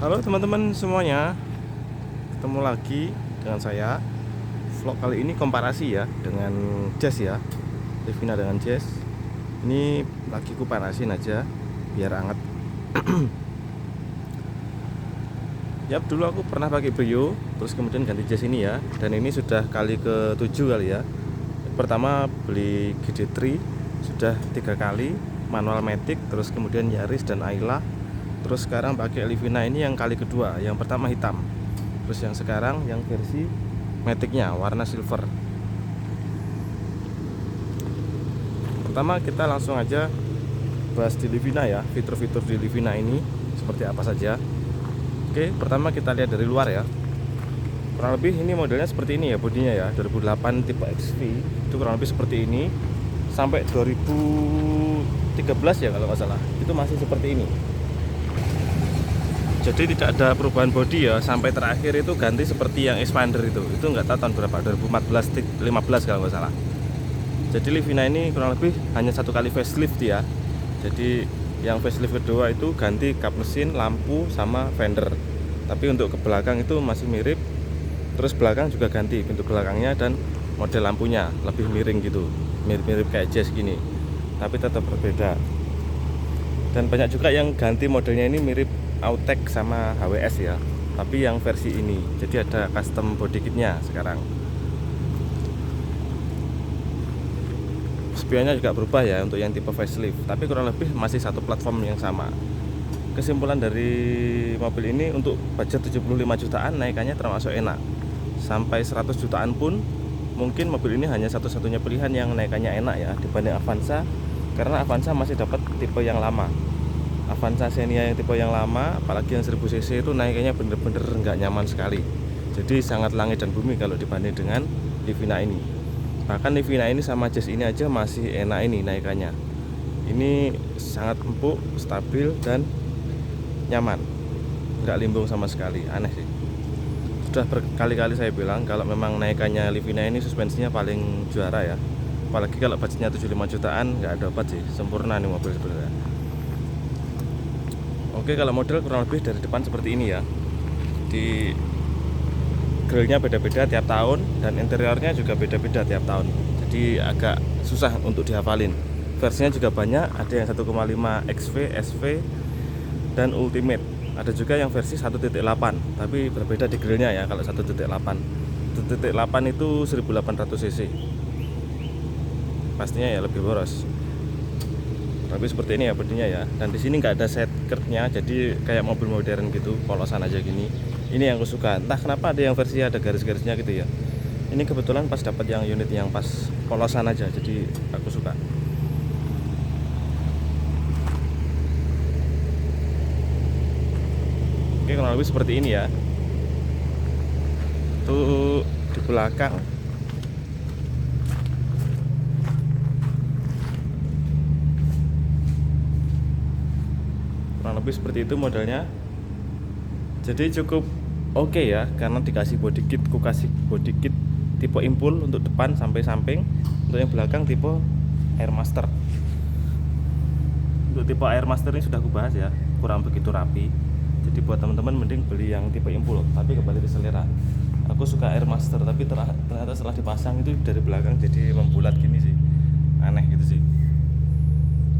Halo teman-teman semuanya, ketemu lagi dengan saya. Vlog kali ini komparasi ya dengan Jazz ya, Livina dengan Jazz. Ini lagi kupanasin aja biar anget. Yap, dulu aku pernah pakai Brio, terus kemudian ganti Jazz ini ya. Dan ini sudah kali ke-7 kali ya. Pertama beli GD3 sudah 3 kali, manual Matic, terus kemudian Yaris dan Ayla. Terus sekarang pakai Livina ini yang kali kedua. Yang pertama hitam, terus yang sekarang yang versi Maticnya warna silver. Pertama kita langsung aja bahas di Livina ya, fitur-fitur di Livina ini seperti apa saja. Oke, pertama kita lihat dari luar ya. Kurang lebih ini modelnya seperti ini ya, bodinya ya, 2008 tipe XV. Itu kurang lebih seperti ini sampai 2013 ya kalau nggak salah. Itu masih seperti ini. Jadi tidak ada perubahan bodi ya, sampai terakhir itu ganti seperti yang Expander itu nggak tahu tahun berapa, 2014 15 kalau nggak salah. Jadi Livina ini kurang lebih hanya satu kali facelift ya. Jadi yang facelift kedua itu ganti kap mesin, lampu sama fender. Tapi untuk ke belakang itu masih mirip. Terus belakang juga ganti pintu belakangnya dan model lampunya lebih miring gitu, mirip-mirip kayak Jazz gini, tapi tetap berbeda. Dan banyak juga yang ganti modelnya ini mirip Autek sama HWS ya, tapi yang versi ini. Jadi ada custom body kitnya sekarang. Spionnya juga berubah ya untuk yang tipe facelift, tapi kurang lebih masih satu platform yang sama. Kesimpulan dari mobil ini, untuk budget 75 jutaan naikannya termasuk enak. Sampai 100 jutaan pun mungkin mobil ini hanya satu-satunya pilihan yang naikannya enak ya dibanding Avanza, karena Avanza masih dapat tipe yang lama. Avanza Xenia yang tipe yang lama, apalagi yang 1000 cc itu naikannya bener-bener nggak nyaman sekali. Jadi sangat langit dan bumi kalau dibanding dengan Livina ini. Bahkan Livina ini sama Jazz ini aja masih enak ini naikannya. Ini sangat empuk, stabil dan nyaman, nggak limbung sama sekali. Aneh sih. Sudah berkali-kali saya bilang kalau memang naikannya Livina ini suspensinya paling juara ya. Apalagi kalau budgetnya 75 jutaan, nggak ada obat sih, sempurna nih mobil sebenarnya. Oke, kalau model kurang lebih dari depan seperti ini ya. Di grillnya beda-beda tiap tahun dan interiornya juga beda-beda tiap tahun. Jadi agak susah untuk dihafalin. Versinya juga banyak, ada yang 1,5 XV, SV dan Ultimate. Ada juga yang versi 1.8, tapi berbeda di grillnya ya. Kalau 1.8 itu 1800 cc. Pastinya ya lebih boros. Tapi seperti ini ya bodinya ya. Dan di sini nggak ada set skirtnya, jadi kayak mobil modern gitu, polosan aja gini. Ini yang aku suka. Entah kenapa ada yang versi ada garis-garisnya gitu ya. Ini kebetulan pas dapat yang unit yang pas polosan aja, jadi aku suka. Oke, kurang lebih seperti ini ya. Tuh di belakang kurang lebih seperti itu modelnya. Jadi cukup oke ya, karena dikasih body kit. Ku kasih body kit tipe impul untuk depan sampai samping. Untuk yang belakang tipe Airmaster. Untuk tipe Airmaster ini sudah aku bahas ya, kurang begitu rapi. Jadi buat teman-teman mending beli yang tipe impul. Tapi kembali ke selera, aku suka Airmaster, tapi ternyata setelah dipasang itu dari belakang jadi membulat gini sih, aneh gitu sih.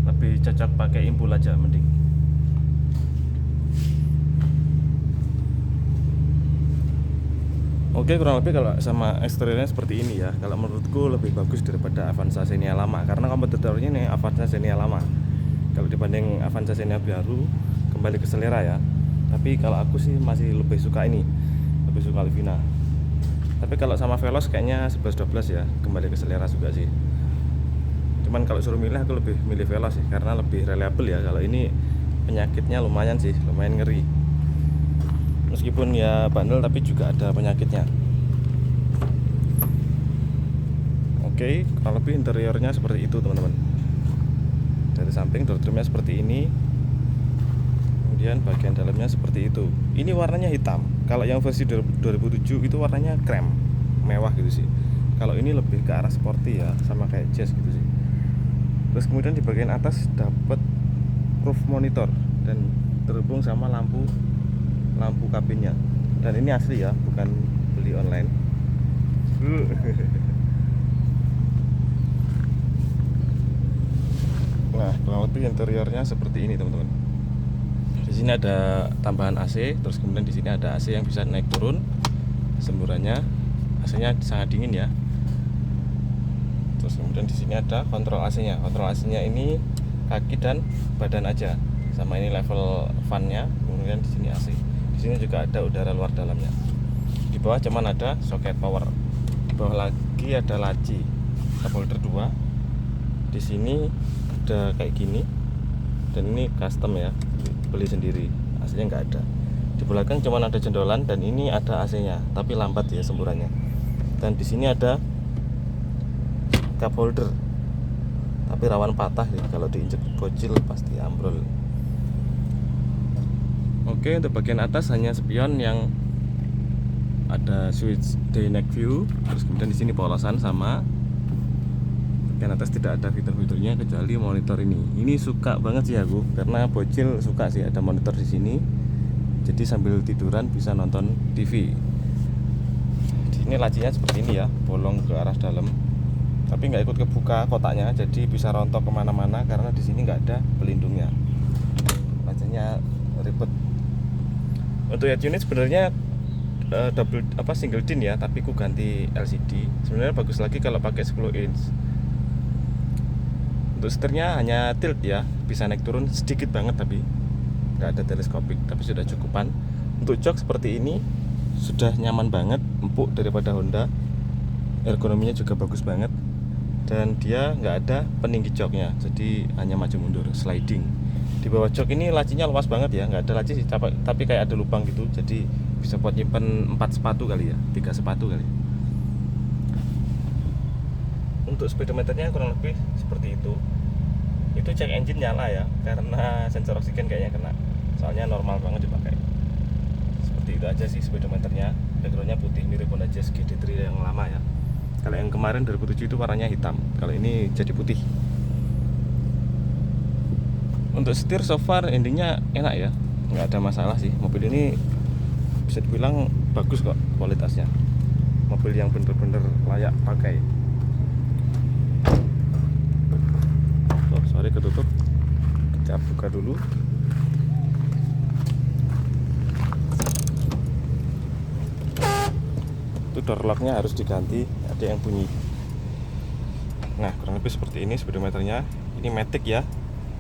Lebih cocok pakai impul aja mending. Oke, kurang lebih kalau sama eksteriornya seperti ini ya. Kalau menurutku lebih bagus daripada Avanza Xenia lama, karena kompetitornya nih Avanza Xenia lama. Kalau dibanding Avanza Xenia baru, kembali ke selera ya. Tapi kalau aku sih masih lebih suka ini, lebih suka Livina. Tapi kalau sama Veloz kayaknya 11-12 ya, kembali ke selera juga sih. Cuman kalau suruh milih, aku lebih milih Veloz sih, karena lebih reliable ya. Kalau ini penyakitnya lumayan sih, lumayan ngeri. Meskipun ya bandel tapi juga ada penyakitnya. Oke, kurang lebih interiornya seperti itu teman-teman. Dari samping door trimnya seperti ini, kemudian bagian dalamnya seperti itu. Ini warnanya hitam. Kalau yang versi 2007 itu warnanya krem, mewah gitu sih. Kalau ini lebih ke arah sporty ya, sama kayak Jazz gitu sih. Terus kemudian di bagian atas dapat roof monitor dan terhubung sama lampu lampu kabinnya. Dan ini asli ya, bukan beli online. Nah, kurang lebih interiornya seperti ini teman-teman. Di sini ada tambahan AC, terus kemudian di sini ada AC yang bisa naik turun semburannya. AC-nya sangat dingin ya. Terus kemudian di sini ada kontrol AC-nya. Kontrol AC-nya ini kaki dan badan aja. Sama ini level fan-nya. Kemudian di sini AC. Di sini juga ada udara luar dalamnya. Di bawah cuman ada soket power. Di bawah lagi ada laci cup holder 2. Di sini ada kayak gini. Dan ini custom ya, beli sendiri. AC-nya nggak ada. Di belakang cuman ada jendolan dan ini ada AC-nya, tapi lambat ya semburannya. Dan di sini ada cup holder, tapi rawan patah ya, kalau diinjek bocil pasti ambrol. Oke, untuk bagian atas hanya spion yang ada switch day night view, terus kemudian di sini polosan sama. Bagian atas tidak ada fitur-fiturnya kecuali monitor ini. Ini suka banget sih aku, karena bocil suka sih ada monitor di sini. Jadi sambil tiduran bisa nonton TV. Di sini lacinya seperti ini ya, bolong ke arah dalam. Tapi nggak ikut kebuka kotaknya, jadi bisa rontok kemana-mana karena di sini nggak ada pelindungnya. Lacinya ribet. Untuk head unit sebenarnya single din ya, tapi ku ganti LCD. Sebenarnya bagus lagi kalau pakai 10 inch. Untuk setirnya hanya tilt ya, bisa naik turun sedikit banget tapi nggak ada teleskopik, tapi sudah cukupan. Untuk jok seperti ini sudah nyaman banget, empuk daripada Honda. Ergonominya juga bagus banget. Dan dia nggak ada peninggi joknya, jadi hanya maju mundur, sliding. Di bawah jok ini lacinya luas banget ya, nggak ada laci sih, tapi kayak ada lubang gitu, jadi bisa buat nyimpen 4 sepatu kali ya, 3 sepatu kali. Untuk speedometernya kurang lebih seperti itu. Itu cek engine nyala ya, karena sensor oksigen kayaknya kena, soalnya normal banget dipakai. Seperti itu aja sih speedometernya. Backgroundnya putih, mirip Honda Jazz GT3 yang lama ya. Kalau yang kemarin 2007 itu warnanya hitam, kalau ini jadi putih. Untuk setir so far endingnya enak ya, nggak ada masalah sih. Mobil ini bisa dibilang bagus kok kualitasnya. Mobil yang bener-bener layak pakai. Oh sorry ketutup, kita buka dulu. Itu door locknya harus diganti, ada yang bunyi. Nah kurang lebih seperti ini speedometernya. Ini matic ya,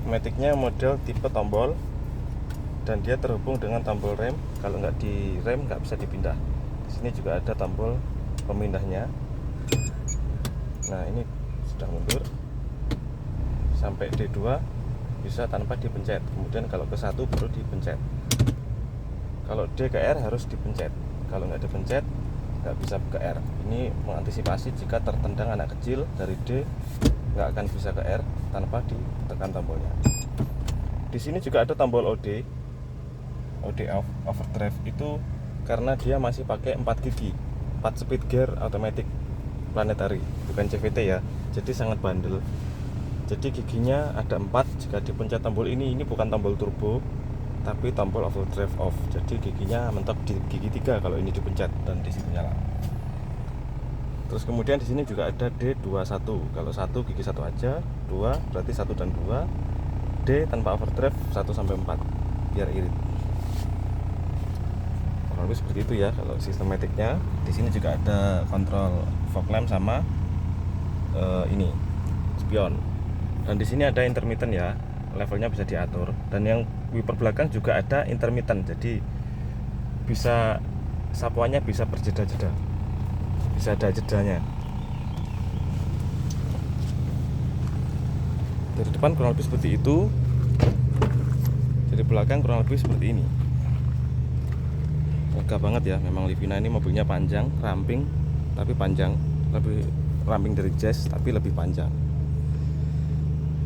maticnya model tipe tombol, dan dia terhubung dengan tombol rem. Kalau nggak di rem nggak bisa dipindah. Di sini juga ada tombol pemindahnya. Nah ini sudah mundur sampai D2 bisa tanpa dipencet. Kemudian kalau ke 1 baru dipencet. Kalau D ke R harus dipencet. Kalau nggak dipencet nggak bisa ke R. Ini mengantisipasi jika tertendang anak kecil dari D nggak akan bisa ke R tanpa ditekan tombolnya. Di sini juga ada tombol OD off, overdrive itu karena dia masih pakai 4 gigi, 4 speed gear automatic planetary, bukan CVT ya. Jadi sangat bandel. Jadi giginya ada 4. Jika dipencet tombol ini bukan tombol turbo, tapi tombol overdrive off. Jadi giginya mentok di gigi 3 kalau ini dipencet dan di situ nyala. Terus kemudian di sini juga ada D21. Kalau 1 gigi 1 aja, 2 berarti 1 dan 2. D tanpa overdrive 1 sampai 4 biar irit. Kurang lebih seperti itu ya kalau sistematiknya. Di sini juga ada kontrol fog lamp sama ini spion. Dan di sini ada intermittent ya, levelnya bisa diatur. Dan yang wiper belakang juga ada intermittent, jadi bisa sapuannya bisa berjeda-jeda, bisa ada jedanya. Dari depan kurang lebih seperti itu, dari belakang kurang lebih seperti ini. Lega banget ya, memang Livina ini mobilnya panjang, ramping, tapi panjang, lebih ramping dari Jazz tapi lebih panjang.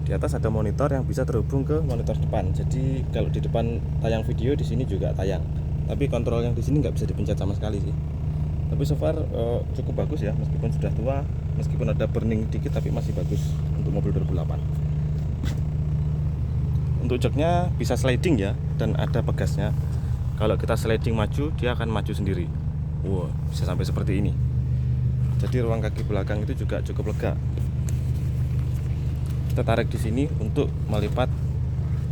Di atas ada monitor yang bisa terhubung ke monitor depan. Jadi kalau di depan tayang video, di sini juga tayang. Tapi kontrol yang di sini nggak bisa dipencet sama sekali sih. Tapi so far cukup bagus ya, meskipun sudah tua, meskipun ada burning dikit, tapi masih bagus untuk mobil 2008. Untuk joknya bisa sliding ya, dan ada pegasnya. Kalau kita sliding maju, dia akan maju sendiri. Wow, bisa sampai seperti ini. Jadi ruang kaki belakang itu juga cukup lega. Kita tarik di sini untuk melipat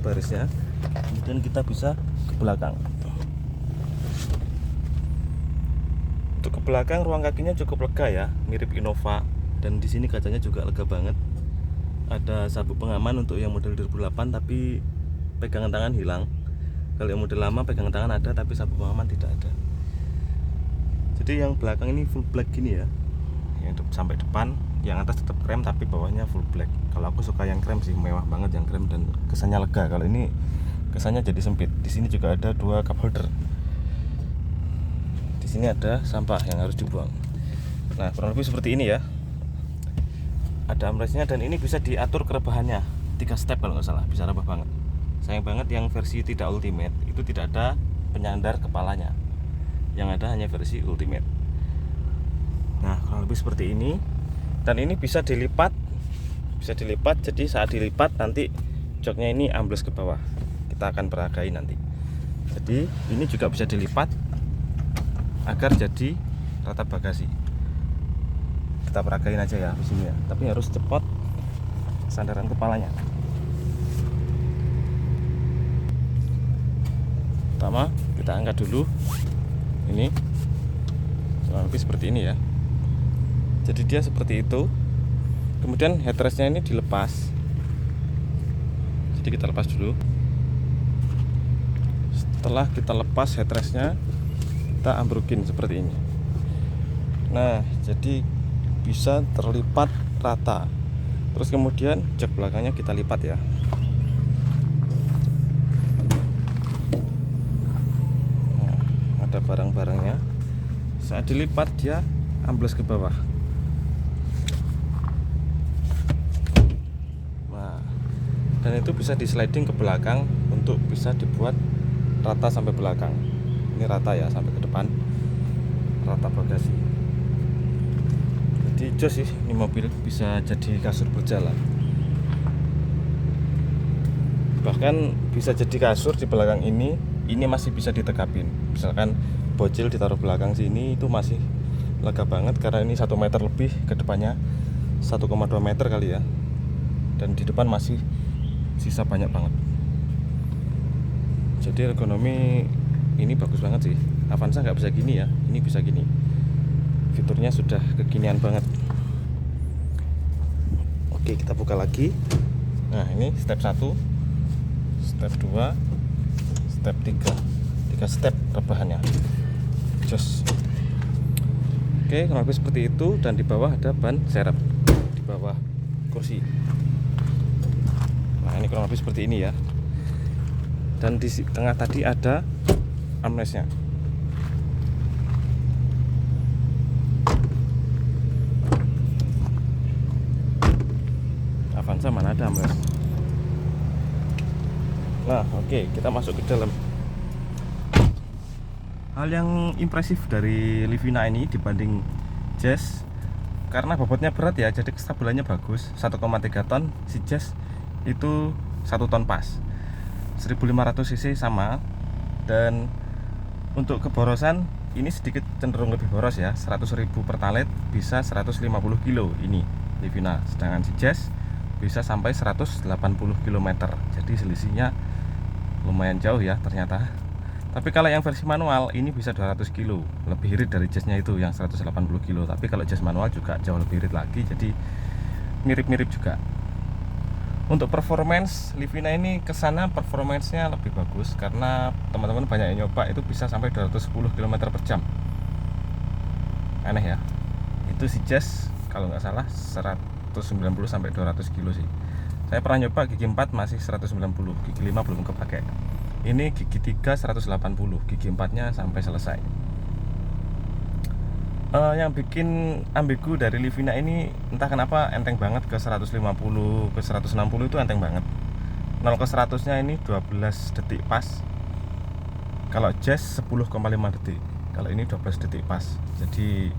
barisnya, kemudian kita bisa ke belakang. Untuk ke belakang ruang kakinya cukup lega ya, mirip Innova. Dan di sini kacanya juga lega banget. Ada sabuk pengaman untuk yang model 2008, tapi pegangan tangan hilang. Kalau yang model lama pegangan tangan ada, tapi sabuk pengaman tidak ada. Jadi yang belakang ini full black gini ya, yang sampai depan. Yang atas tetap krem tapi bawahnya full black. Kalau aku suka yang krem sih, mewah banget yang krem dan kesannya lega. Kalau ini kesannya jadi sempit. Di sini juga ada 2 cup holder. Di sini ada sampah yang harus dibuang. Nah, kurang lebih seperti ini ya. Ada armrestnya dan ini bisa diatur kerebahannya 3 step kalau nggak salah, bisa rebah banget. Sayang banget yang versi tidak ultimate itu tidak ada penyandar kepalanya. Yang ada hanya versi ultimate. Nah, kurang lebih seperti ini. Dan ini bisa dilipat. Jadi saat dilipat nanti joknya ini ambles ke bawah. Kita akan peragain nanti. Jadi ini juga bisa dilipat agar jadi rata bagasi. Kita peragain aja ya di sini ya. Tapi harus cepat sandaran kepalanya. Pertama kita angkat dulu. Ini kurang lebih seperti ini ya. Jadi dia seperti itu. Kemudian headrestnya ini dilepas. Jadi kita lepas dulu. Setelah kita lepas headrestnya, kita ambrukin seperti ini. Nah, jadi bisa terlipat rata. Terus kemudian jok belakangnya kita lipat ya. Nah, ada barang-barangnya. Saat dilipat dia ambles ke bawah. Nah, dan itu bisa di sliding ke belakang untuk bisa dibuat rata sampai belakang. Ini rata ya sampai ke depan, rata bagasi. Jadi jos sih, ini mobil bisa jadi kasur berjalan. Bahkan bisa jadi kasur di belakang ini masih bisa ditegapin. Misalkan bocil ditaruh belakang sini itu masih lega banget karena ini 1 meter lebih, ke depannya 1,2 meter kali ya. Dan di depan masih sisa banyak banget. Jadi ergonomi ini bagus banget sih. Avanza nggak bisa gini ya, ini bisa gini. Fiturnya sudah kekinian banget. Oke, kita buka lagi. Nah, ini step 1, step 2, step 3. 3 step rebahannya. Jos. Oke, kurang lebih seperti itu. Dan di bawah ada ban serep di bawah kursi. Nah, ini kurang lebih seperti ini ya. Dan di tengah tadi ada armrestnya. Avanza mana ada armrest. Nah, oke, kita masuk ke dalam. Hal yang impresif dari Livina ini dibanding Jazz, karena bobotnya berat ya, jadi kestabilannya bagus. 1,3 ton, si Jazz itu 1 ton pas. 1500 cc sama. Dan untuk keborosan ini sedikit cenderung lebih boros ya, 100.000 pertalite bisa 150 kilo ini Livina. Sedangkan si Jazz bisa sampai 180 km. Jadi selisihnya lumayan jauh ya ternyata. Tapi kalau yang versi manual ini bisa 200 kilo, lebih irit dari Jazz-nya itu yang 180 kilo. Tapi kalau Jazz manual juga jauh lebih irit lagi, jadi mirip-mirip juga. Untuk performance, Livina ini kesana performance-nya lebih bagus karena teman-teman banyak yang nyoba itu bisa sampai 210 km per jam. Aneh ya. Itu si Jazz kalau nggak salah 190 sampai 200 kilo sih. Saya pernah nyoba gigi 4 masih 190, gigi 5 belum kepake. Ini gigi 3 180, gigi 4-nya sampai selesai. Yang bikin ambigu dari Livina ini entah kenapa enteng banget, ke 150 ke 160 itu enteng banget. 0 ke 100 nya ini 12 detik pas. Kalau Jazz 10,5 detik. Kalau ini 12 detik pas. Jadi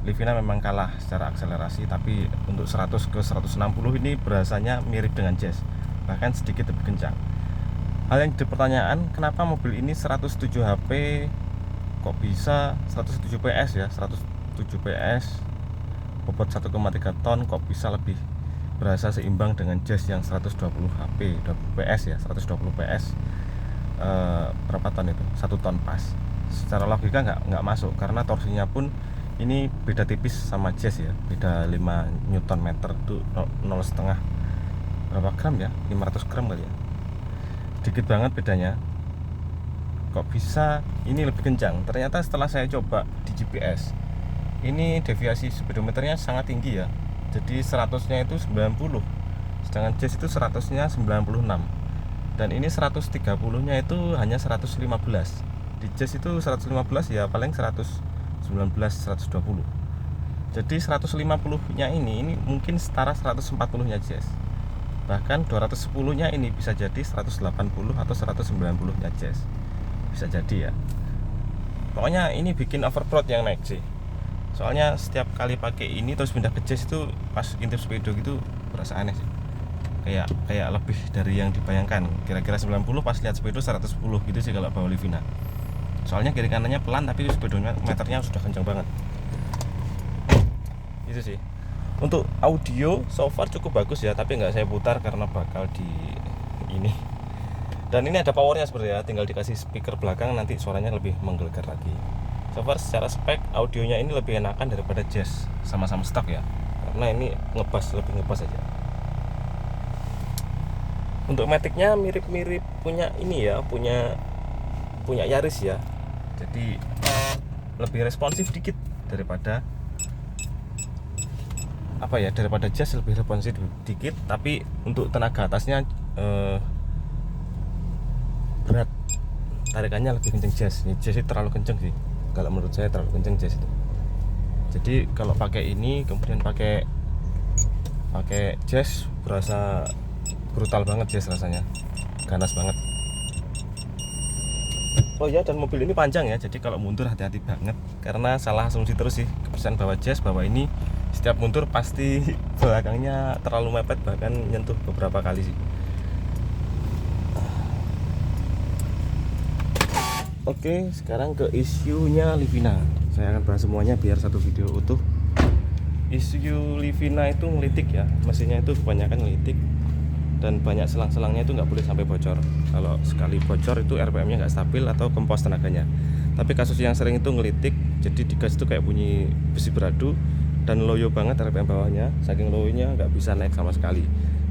Livina memang kalah secara akselerasi, tapi untuk 100 ke 160 ini berasanya mirip dengan Jazz, bahkan sedikit lebih kencang. Hal yang jadi pertanyaan, kenapa mobil ini 107 HP kok bisa 107 PS ya, 107 PS bobot 1,3 ton kok bisa lebih berasa seimbang dengan Jazz yang 120 HP 20 PS ya, 120 PS berapa ton itu? 1 ton pas. Secara logika nggak masuk karena torsinya pun ini beda tipis sama Jazz ya, beda 5 Newton meter itu 0,5 berapa gram ya, 500 gram kali ya, dikit banget bedanya. Kok bisa ini lebih kencang? Ternyata setelah saya coba di GPS, ini deviasi speedometernya sangat tinggi ya, jadi 100-nya itu 90, sedangkan Jazz itu 100-nya 96, dan ini 130-nya itu hanya 115. Di Jazz itu 115 ya paling 119, 120. Jadi 150-nya ini mungkin setara 140-nya Jazz. Bahkan 210-nya ini bisa jadi 180 atau 190-nya Jazz. Bisa jadi ya. Pokoknya ini bikin overload yang naik sih. Soalnya setiap kali pakai ini terus pindah ke Jazz itu pas intip speedo gitu berasa aneh sih. Kayak lebih dari yang dibayangkan. Kira-kira 90 pas lihat speedo 110 gitu sih kalau bawa Livina. Soalnya kiri kanannya pelan tapi speedometernya sudah kencang banget. Itu sih. Untuk audio so far cukup bagus ya, tapi nggak saya putar karena bakal di ini. Dan ini ada powernya sebenarnya, tinggal dikasih speaker belakang nanti suaranya lebih menggelegar lagi. So far secara spek audionya ini lebih enakan daripada Jazz, sama-sama stock ya, karena ini lebih ngebass aja. Untuk maticnya mirip-mirip punya ini ya, punya Yaris ya, jadi lebih responsif dikit daripada daripada Jazz, lebih responsif dikit, tapi untuk tenaga atasnya berat, tarikannya lebih kenceng Jazz. Jazz itu terlalu kenceng sih, kalau menurut saya terlalu kenceng Jazz itu. Jadi kalau pakai ini kemudian pakai Jazz berasa brutal banget Jazz, rasanya ganas banget. Oh ya, dan mobil ini panjang ya, jadi kalau mundur hati-hati banget, karena salah asumsi terus sih kebiasaan bawa Jazz, bahwa ini setiap mundur pasti belakangnya terlalu mepet, bahkan nyentuh beberapa kali sih. Oke, sekarang ke isunya Livina. Saya akan bahas semuanya biar satu video utuh. Isu Livina itu ngelitik ya, mesinnya itu kebanyakan ngelitik, dan banyak selang-selangnya itu nggak boleh sampai bocor. Kalau sekali bocor itu RPM-nya nggak stabil atau kempos tenaganya. Tapi kasus yang sering itu ngelitik, jadi di gas itu kayak bunyi besi beradu dan loyo banget RPM bawahnya, saking loyonya nggak bisa naik sama sekali.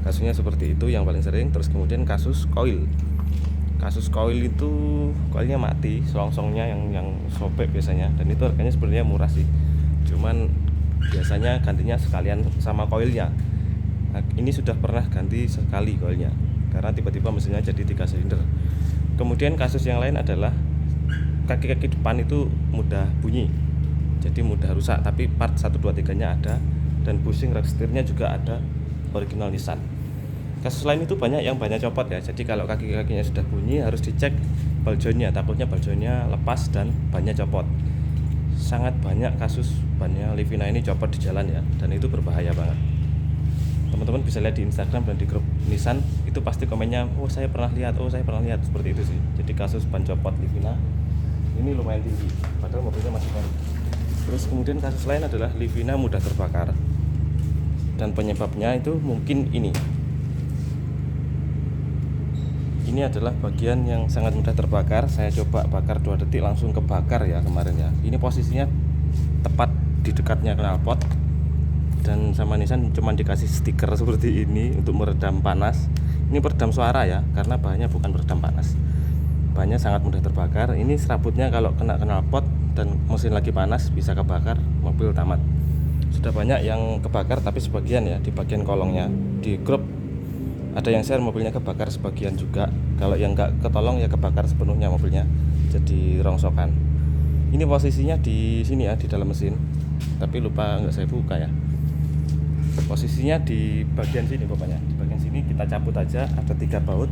Kasusnya seperti itu yang paling sering. Terus kemudian kasus koil itu koilnya mati, selongsongnya yang sobek biasanya, dan itu harganya sebenarnya murah sih, cuman biasanya gantinya sekalian sama koilnya. Nah, ini sudah pernah ganti sekali koilnya karena tiba-tiba mesinnya jadi 3 silinder. Kemudian kasus yang lain adalah kaki-kaki depan itu mudah bunyi, jadi mudah rusak, tapi part 1, 2, 3 nya ada, dan bushing rack setirnya juga ada original Nissan. Kasus lain itu banyak yang banyak copot ya, jadi kalau kaki-kakinya sudah bunyi harus dicek baljonnya, takutnya baljonnya lepas dan bannya copot. Sangat banyak kasus bannya Livina ini copot di jalan ya, dan itu berbahaya banget. Teman-teman bisa lihat di Instagram dan di grup Nissan, itu pasti komennya, oh saya pernah lihat, seperti itu sih. Jadi kasus ban copot Livina ini lumayan tinggi, padahal mobilnya masih baru. Terus kemudian kasus lain adalah Livina mudah terbakar, dan penyebabnya itu mungkin ini adalah bagian yang sangat mudah terbakar. Saya coba bakar 2 detik langsung kebakar ya kemarin ya. Ini posisinya tepat di dekatnya knalpot, dan sama Nissan cuma dikasih stiker seperti ini untuk meredam panas. Ini peredam suara ya, karena bahannya bukan peredam panas. Bahannya sangat mudah terbakar. Ini serabutnya kalau kena knalpot dan mesin lagi panas bisa kebakar, mobil tamat. Sudah banyak yang kebakar, tapi sebagian ya di bagian kolongnya. Di grup ada yang share mobilnya kebakar sebagian juga. Kalau yang nggak ketolong ya kebakar sepenuhnya mobilnya, jadi rongsokan. Ini posisinya di sini ya, di dalam mesin, tapi lupa nggak saya buka ya. Posisinya di bagian sini pokoknya. Di bagian sini kita cabut aja, ada 3 baut,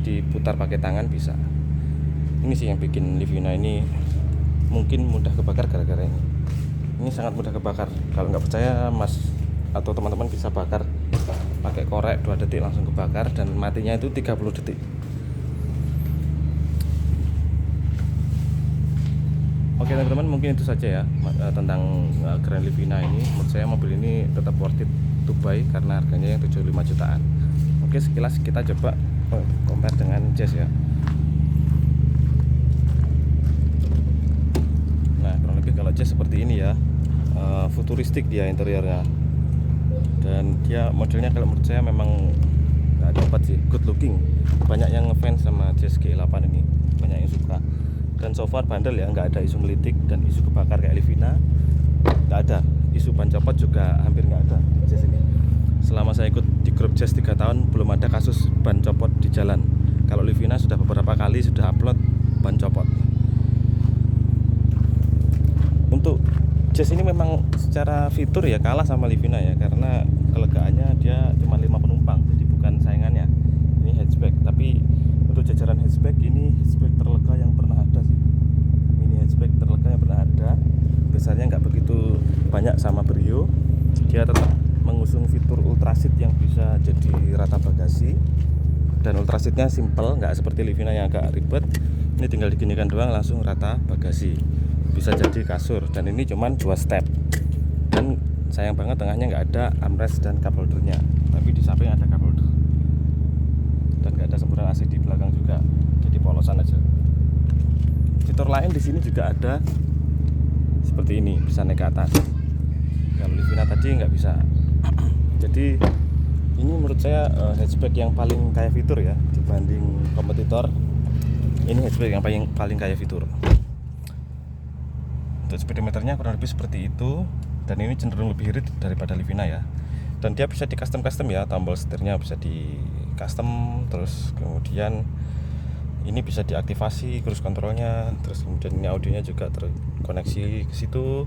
diputar pakai tangan bisa. Ini sih yang bikin Livina ini mungkin mudah kebakar gara-gara ini. Ini sangat mudah kebakar. Kalau nggak percaya mas atau teman-teman bisa bakar pakai korek 2 detik langsung kebakar, dan matinya itu 30 detik. Oke teman-teman, mungkin itu saja ya tentang Grand Livina ini. Menurut saya mobil ini tetap worth it to buy karena harganya yang 75 jutaan. Oke, sekilas kita coba compare dengan Jazz ya. Nah, kurang lebih kalau Jazz seperti ini ya, futuristik dia interiornya. Dan dia modelnya kalau menurut saya memang nggak ada obat sih, good looking. Banyak yang ngefans sama Jazz G8 ini, banyak yang suka. Dan so far bandel ya, nggak ada isu melitik dan isu kebakar kayak Livina, nggak ada. Isu ban copot juga hampir nggak ada Jazz ini. Selama saya ikut di grup Jazz 3 tahun belum ada kasus ban copot di jalan. Kalau Livina sudah beberapa kali sudah upload ban copot. Untuk Jazz ini memang secara fitur ya kalah sama Livina ya, karena kelegaannya dia cuma 5 penumpang, jadi bukan saingannya. Ini hatchback, tapi untuk jajaran hatchback ini hatchback terlega yang pernah ada sih. Mini hatchback terlega yang pernah ada. Besarnya nggak begitu banyak sama Brio. Dia tetap mengusung fitur ultraseat yang bisa jadi rata bagasi. Dan ultraseatnya simple, nggak seperti Livina yang agak ribet. Ini tinggal diginikan doang langsung rata bagasi. Bisa jadi kasur, dan ini cuman 2 step. Dan sayang banget tengahnya nggak ada armrest dan cup holdernya, tapi di samping ada cup holder. Dan nggak ada semburan AC di belakang juga, jadi polosan aja. Fitur lain di sini juga ada seperti ini, bisa naik ke atas. Kalau Livina tadi nggak bisa. Jadi ini menurut saya hatchback yang paling kaya fitur ya dibanding kompetitor. Ini hatchback yang paling kaya fitur. Untuk speedometernya kurang lebih seperti itu, dan ini cenderung lebih irit daripada Livina ya. Dan dia bisa di custom ya, tombol setirnya bisa di custom, terus kemudian ini bisa diaktifasi cruise controlnya, terus kemudian ini audionya juga terkoneksi ke situ.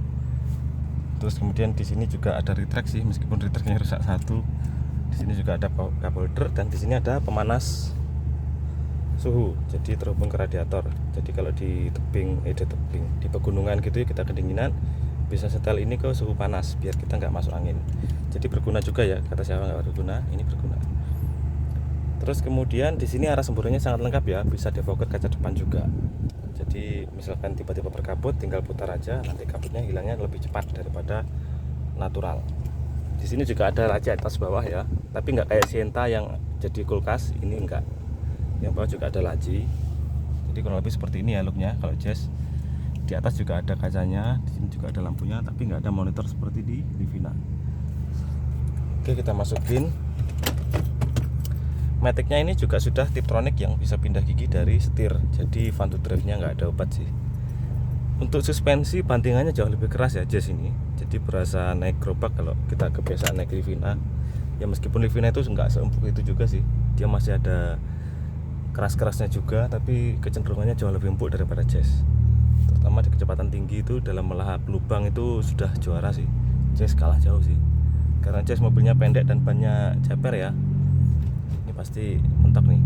Terus kemudian di sini juga ada retract sih, meskipun retractnya rusak satu. Di sini juga ada cup holder, dan di sini ada pemanas suhu, jadi terhubung ke radiator. Jadi kalau di di pegunungan gitu ya, kita kedinginan, bisa setel ini ke suhu panas biar kita nggak masuk angin. Jadi berguna juga ya, kata siapa nggak berguna, ini berguna. Terus kemudian di sini arah semburannya sangat lengkap ya, bisa defogger kaca depan juga. Jadi misalkan tiba-tiba berkabut, tinggal putar aja, nanti kabutnya hilangnya lebih cepat daripada natural. Di sini juga ada laci atas bawah ya, tapi nggak kayak Sienta yang jadi kulkas, ini enggak. Yang bawah juga ada laci. Jadi kurang lebih seperti ini ya looknya kalau Jazz. Di atas juga ada kacanya, di sini juga ada lampunya, tapi nggak ada monitor seperti di Livina. Oke, kita masukin. Matic-nya ini juga sudah Tiptronic yang bisa pindah gigi dari setir. Jadi fun to drive-nya nggak ada obat sih. Untuk suspensi bantingannya jauh lebih keras ya Jazz ini. Jadi berasa naik gerobak kalau kita kebiasaan naik Livina. Ya meskipun Livina itu nggak seempuk itu juga sih. Dia masih ada keras-kerasnya juga, tapi kecenderungannya jauh lebih empuk daripada Jazz. Terutama di kecepatan tinggi itu, dalam melahap lubang itu sudah juara sih. Jazz kalah jauh sih, karena Jazz mobilnya pendek dan bannya ceper ya. Ini pasti mentok nih.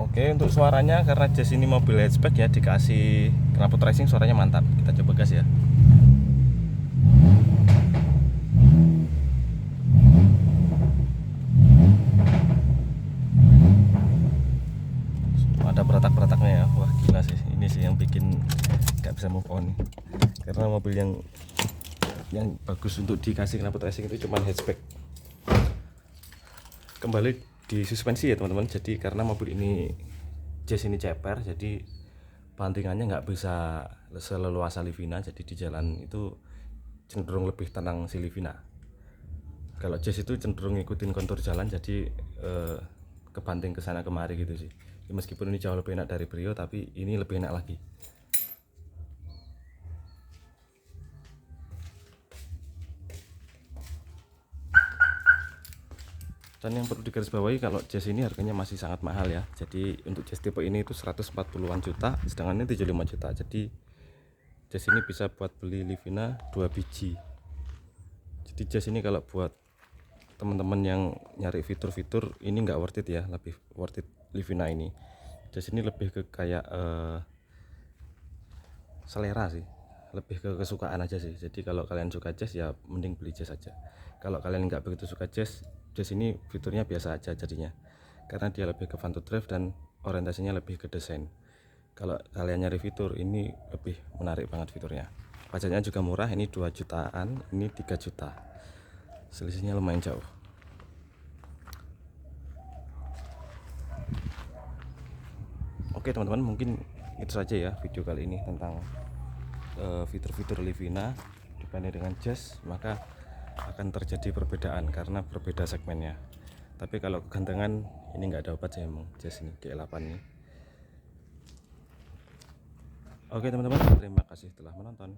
Oke, untuk suaranya karena Jazz ini mobil hatchback ya, dikasih knalpot racing, suaranya mantap. Kita coba gas ya. Ada beretak-beretaknya ya. Wah gila sih, ini sih yang bikin nggak bisa move on. Karena mobil yang bagus untuk dikasih knalpot racing itu cuma hatchback. Kembali di suspensi ya teman-teman. Jadi karena mobil ini Jazz ini ceper, jadi bantingannya nggak bisa seleluasa Livina. Jadi di jalan itu cenderung lebih tenang si Livina. Kalau Jazz itu cenderung ngikutin kontur jalan, jadi kebanting ke sana kemari gitu sih. Ya, meskipun ini jauh lebih enak dari Brio, tapi ini lebih enak lagi. Dan yang perlu digarisbawahi, kalau Jazz ini harganya masih sangat mahal ya. Jadi untuk Jazz tipe ini itu 140-an juta, sedangkan ini 75 juta. Jadi Jazz ini bisa buat beli Livina 2 biji. Jadi Jazz ini kalau buat teman-teman yang nyari fitur-fitur ini nggak worth it ya, lebih worth it Livina ini. Jazz ini lebih ke kayak selera sih, lebih ke kesukaan aja sih. Jadi kalau kalian suka jazz ya mending beli jazz aja. Kalau kalian nggak begitu suka jazz, jazz ini fiturnya biasa aja jadinya, karena dia lebih ke fun to drive dan orientasinya lebih ke desain. Kalau kalian nyari fitur, ini lebih menarik banget fiturnya. Pajaknya juga murah, ini 2 jutaan, ini 3 juta, selisihnya lumayan jauh. Oke teman-teman, mungkin itu saja ya video kali ini tentang fitur-fitur Livina dibanding dengan Jazz. Maka akan terjadi perbedaan karena berbeda segmennya. Tapi kalau kegantengan ini nggak ada obat sih emang Jazz ini, G8 ini. Oke teman-teman, terima kasih telah menonton.